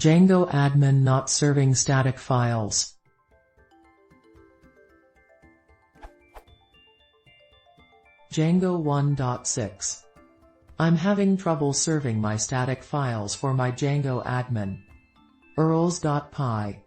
Django admin not serving static files. Django 1.6. I'm having trouble serving my static files for my Django admin. urls.py.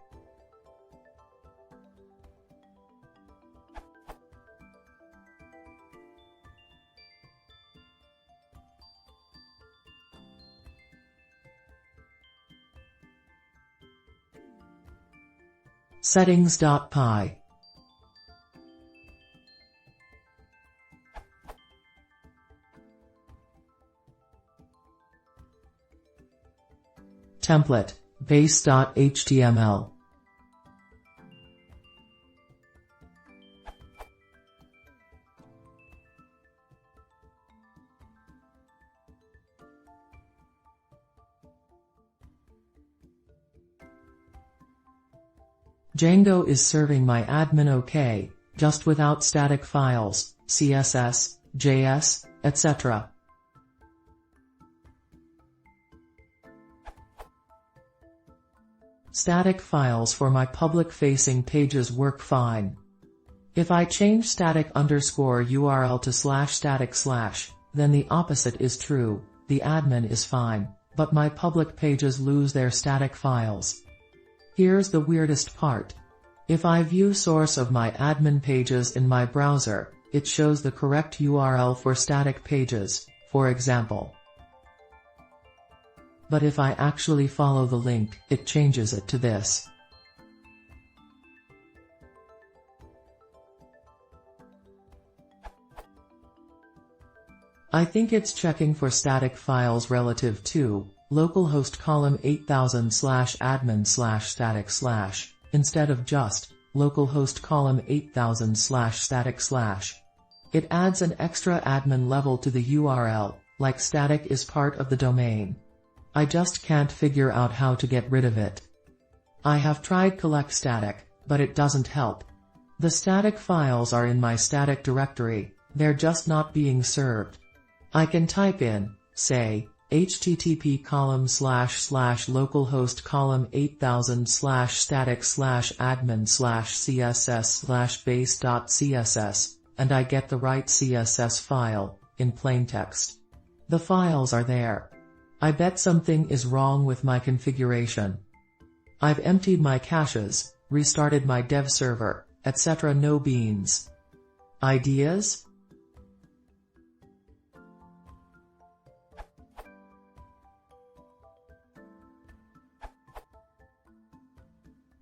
settings.py. template, base.html. Django is serving my admin OK, just without static files, CSS, JS, etc. Static files for my public-facing pages work fine. If I change static underscore URL to /static/, then the opposite is true, the admin is fine, but my public pages lose their static files. Here's the weirdest part. If I view source of my admin pages in my browser, it shows the correct URL for static pages, for example. But if I actually follow the link, it changes it to this. I think it's checking for static files relative to localhost column 8000/admin/static/ instead of just localhost column 8000/static/. It adds an extra admin level to the URL, like static is part of the domain. I just can't figure out how to get rid of it. I have tried collect static, but it doesn't help. The static files are in my static directory, they're just not being served. I can type in, say, http://localhost column 8000/static/admin/css/base.css, and I get the right CSS file, in plain text. The files are there. I bet something is wrong with my configuration. I've emptied my caches, restarted my dev server, etc. No beans. Ideas?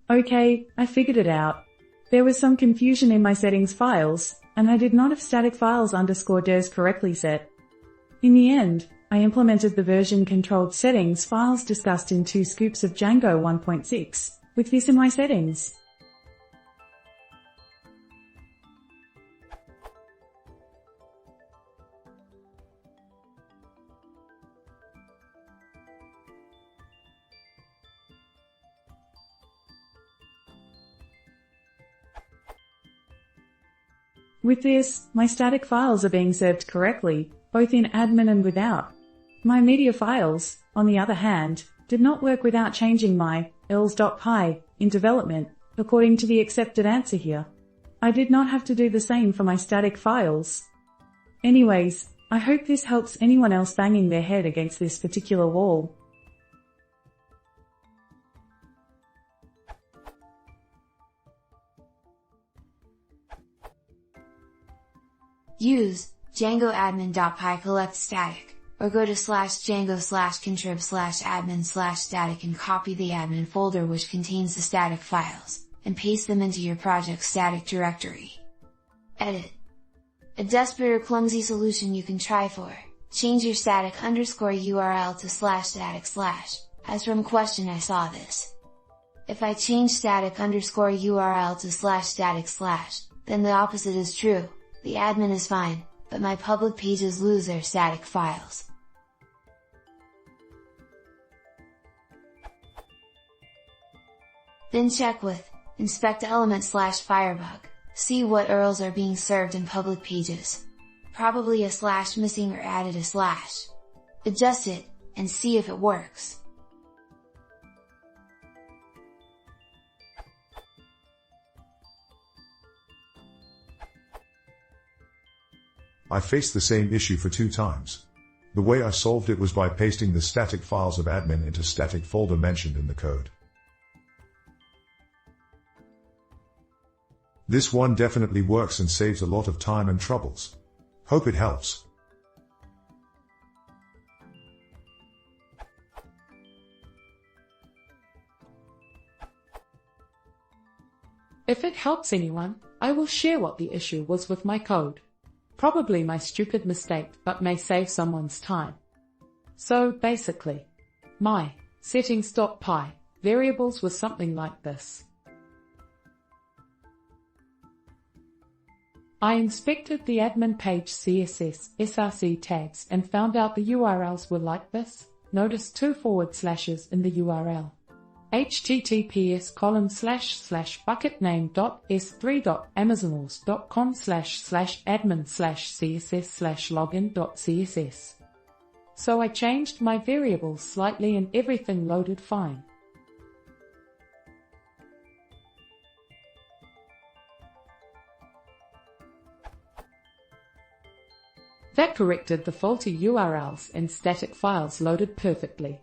Okay, I figured it out. There was some confusion in my settings files, and I did not have static files _des correctly set. In the end, I implemented the version-controlled settings files discussed in 2 scoops of Django 1.6, with this in my settings. With this, my static files are being served correctly, both in admin and without. My media files, on the other hand, did not work without changing my urls.py in development, according to the accepted answer here. I did not have to do the same for my static files. Anyways, I hope this helps anyone else banging their head against this particular wall. Use django-admin.py collect static, or go to /django/contrib/admin/static and copy the admin folder which contains the static files, and paste them into your project's static directory. Edit. A desperate or clumsy solution you can try for, change your static _URL to /static/, as from question I saw this. If I change static _URL to /static/, then the opposite is true. The admin is fine, but my public pages lose their static files. Then check with inspect element/firebug, see what URLs are being served in public pages. Probably a slash missing or added a slash. Adjust it, and see if it works. I faced the same issue for 2 times. The way I solved it was by pasting the static files of admin into static folder mentioned in the code. This one definitely works and saves a lot of time and troubles. Hope it helps. If it helps anyone, I will share what the issue was with my code. Probably my stupid mistake, but may save someone's time. So basically, my settings.py variables was something like this. I inspected the admin page CSS src tags and found out the URLs were like this. Notice 2 forward slashes in the URL. https://bucketname.s3.amazonals.com/admin/css/login.css. So I changed my variables slightly and everything loaded fine. That corrected the faulty URLs and static files loaded perfectly.